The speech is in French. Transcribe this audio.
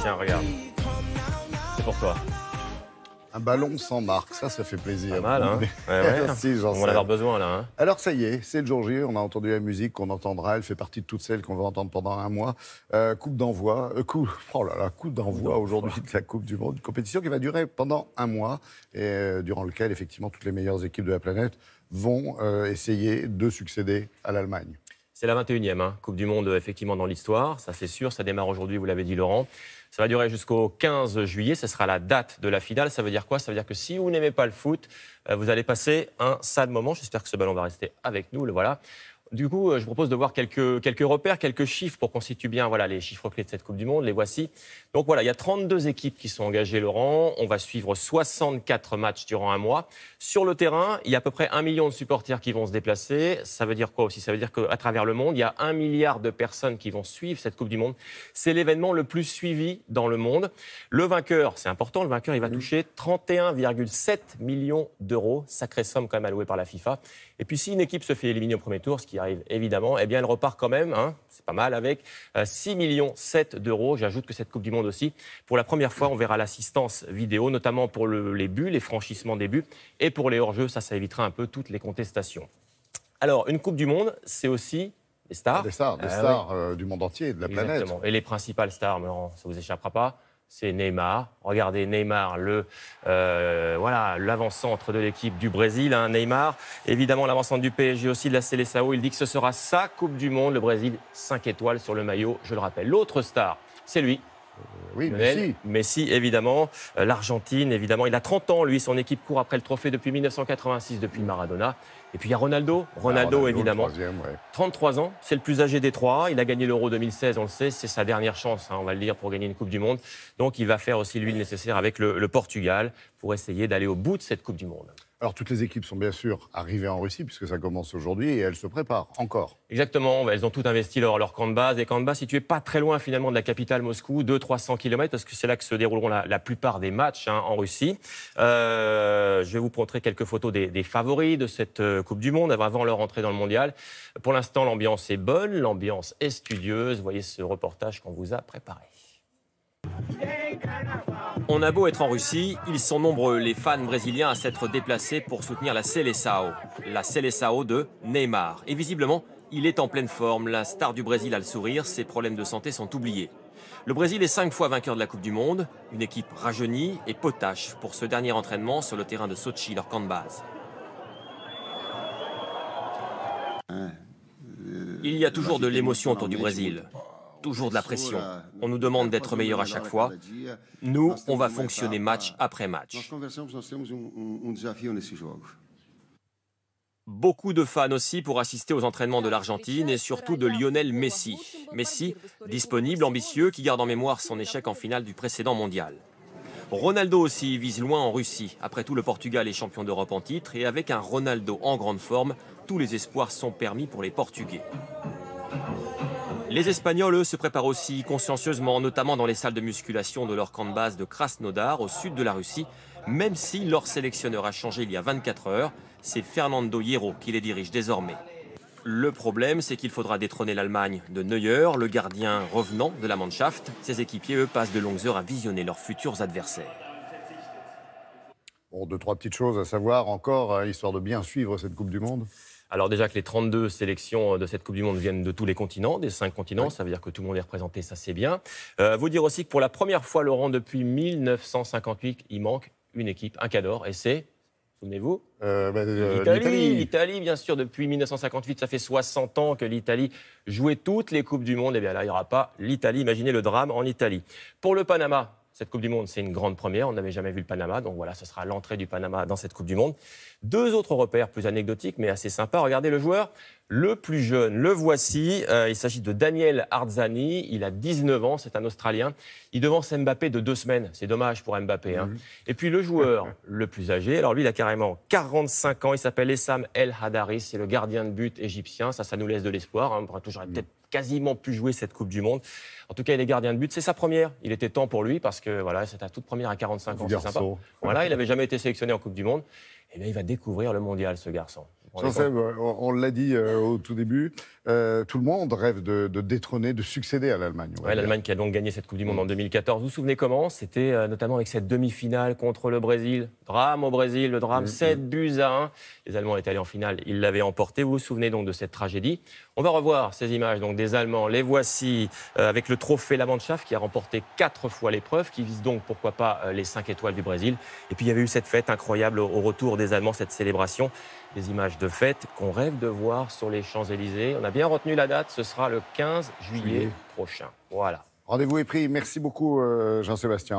Tiens, regarde. C'est pour toi. Un ballon sans marque, ça fait plaisir. Pas mal, hein. Ouais. Merci, On va en avoir besoin, là. Hein. Alors, ça y est, c'est le jour J. On a entendu la musique qu'on entendra. Elle fait partie de toutes celles qu'on va entendre pendant un mois. Coupe d'envoi. Coup d'envoi aujourd'hui de la Coupe du Monde. Une compétition qui va durer pendant un mois et durant lequel, effectivement, toutes les meilleures équipes de la planète vont essayer de succéder à l'Allemagne. C'est la 21e Coupe du Monde, effectivement, dans l'histoire. Ça, c'est sûr. Ça démarre aujourd'hui, vous l'avez dit, Laurent. Ça va durer jusqu'au 15 juillet. Ce sera la date de la finale. Ça veut dire quoi? Ça veut dire que si vous n'aimez pas le foot, vous allez passer un sale moment. J'espère que ce ballon va rester avec nous. Le voilà. Du coup, je vous propose de voir quelques repères, quelques chiffres pour qu'on situe bien les chiffres clés de cette Coupe du Monde. Les voici. Donc voilà, il y a 32 équipes qui sont engagées, Laurent. On va suivre 64 matchs durant un mois. Sur le terrain, il y a à peu près 1 million de supporters qui vont se déplacer. Ça veut dire quoi aussi? Ça veut dire qu'à travers le monde, il y a 1 milliard de personnes qui vont suivre cette Coupe du Monde. C'est l'événement le plus suivi dans le monde. Le vainqueur, c'est important, le vainqueur, il va toucher 31,7 millions d'euros. Sacrée somme quand même allouée par la FIFA. Et puis si une équipe se fait éliminer au premier tour, ce qui arrive évidemment, eh bien elle repart quand même, c'est pas mal, avec 6,7 millions d'euros. J'ajoute que cette Coupe du Monde aussi, pour la première fois, on verra l'assistance vidéo, notamment pour les buts, les franchissements des buts, et pour les hors-jeux, ça évitera un peu toutes les contestations. Alors, une Coupe du Monde, c'est aussi des stars. Des stars du monde entier, de la planète. Et les principales stars, Laurent, ça vous échappera pas. C'est Neymar. Regardez Neymar, l'avant-centre de l'équipe du Brésil. Neymar, évidemment l'avant-centre du PSG aussi, de la Seleção. Il dit que ce sera sa Coupe du Monde. Le Brésil, 5 étoiles sur le maillot, je le rappelle. L'autre star, c'est lui. Oui, Messi. Messi, évidemment. L'Argentine, évidemment. Il a 30 ans, lui. Son équipe court après le trophée depuis 1986, depuis Maradona. Et puis il y a Ronaldo. Ronaldo, évidemment. 33 ans, c'est le plus âgé des trois. Il a gagné l'Euro 2016, on le sait. C'est sa dernière chance, on va le dire, pour gagner une Coupe du Monde. Donc il va faire aussi, lui, le nécessaire avec le Portugal pour essayer d'aller au bout de cette Coupe du Monde. Alors, toutes les équipes sont bien sûr arrivées en Russie, puisque ça commence aujourd'hui, et elles se préparent encore. Exactement, elles ont toutes investi leur camp de base. Et camp de base situé pas très loin, finalement, de la capitale Moscou, 200-300 km, parce que c'est là que se dérouleront la plupart des matchs en Russie. Je vais vous montrer quelques photos des favoris de cette Coupe du Monde, avant leur entrée dans le mondial. Pour l'instant, l'ambiance est bonne, l'ambiance est studieuse. Voyez ce reportage qu'on vous a préparé. On a beau être en Russie, ils sont nombreux, les fans brésiliens, à s'être déplacés pour soutenir la Seleção de Neymar. Et visiblement, il est en pleine forme. La star du Brésil a le sourire, ses problèmes de santé sont oubliés. Le Brésil est 5 fois vainqueur de la Coupe du Monde, une équipe rajeunie et potache pour ce dernier entraînement sur le terrain de Sochi, leur camp de base. Il y a toujours de l'émotion autour du Brésil. Toujours de la pression. On nous demande d'être meilleurs à chaque fois. Nous, on va fonctionner match après match. Beaucoup de fans aussi pour assister aux entraînements de l'Argentine et surtout de Lionel Messi. Messi, disponible, ambitieux, qui garde en mémoire son échec en finale du précédent mondial. Ronaldo aussi vise loin en Russie. Après tout, le Portugal est champion d'Europe en titre et avec un Ronaldo en grande forme, tous les espoirs sont permis pour les Portugais. Les Espagnols, eux, se préparent aussi consciencieusement, notamment dans les salles de musculation de leur camp de base de Krasnodar, au sud de la Russie, même si leur sélectionneur a changé il y a 24 heures. C'est Fernando Hierro qui les dirige désormais. Le problème, c'est qu'il faudra détrôner l'Allemagne de Neuer, le gardien revenant de la Mannschaft. Ses équipiers, eux, passent de longues heures à visionner leurs futurs adversaires. Bon, 2-3 petites choses à savoir encore, histoire de bien suivre cette Coupe du Monde. Alors déjà que les 32 sélections de cette Coupe du Monde viennent de tous les continents, des 5 continents, oui. Ça veut dire que tout le monde est représenté, ça c'est bien. Vous dire aussi que pour la première fois, Laurent, depuis 1958, il manque une équipe, un cador, et c'est, souvenez-vous, l'Italie, bien sûr, depuis 1958, ça fait 60 ans que l'Italie jouait toutes les Coupes du Monde, et bien là, il n'y aura pas l'Italie, imaginez le drame en Italie. Pour le Panama, cette Coupe du Monde, c'est une grande première. On n'avait jamais vu le Panama. Donc voilà, ce sera l'entrée du Panama dans cette Coupe du Monde. 2 autres repères plus anecdotiques, mais assez sympas. Regardez le joueur le plus jeune. Le voici. Il s'agit de Daniel Arzani. Il a 19 ans. C'est un Australien. Il devance Mbappé de 2 semaines. C'est dommage pour Mbappé. Et puis le joueur le plus âgé. Alors lui, il a carrément 45 ans. Il s'appelle Essam El Hadari. C'est le gardien de but égyptien. Ça nous laisse de l'espoir. J'aurais peut-être quasiment pu jouer cette Coupe du Monde. En tout cas, il est gardien de but. C'est sa première. Il était temps pour lui parce que voilà, c'est sa toute première à 45 ans. C'est sympa. Voilà, il n'avait jamais été sélectionné en Coupe du Monde. Et bien, il va découvrir le mondial, ce garçon. Jean-Seb, on l'a dit au tout début, tout le monde rêve de détrôner, de succéder à l'Allemagne. Ouais, l'Allemagne qui a donc gagné cette Coupe du Monde en 2014. Vous vous souvenez comment? C'était notamment avec cette demi-finale contre le Brésil. Drame au Brésil, le drame, 7-1. Les Allemands étaient allés en finale, ils l'avaient emporté. Vous vous souvenez donc de cette tragédie? On va revoir ces images donc des Allemands. Les voici avec le trophée La Mannschaft qui a remporté 4 fois l'épreuve, qui vise donc pourquoi pas les 5 étoiles du Brésil. Et puis il y avait eu cette fête incroyable au retour des Allemands, cette célébration. Des images de fête qu'on rêve de voir sur les Champs-Élysées. On a bien retenu la date, ce sera le 15 juillet prochain. Voilà. Rendez-vous est pris. Merci beaucoup, Jean-Sébastien.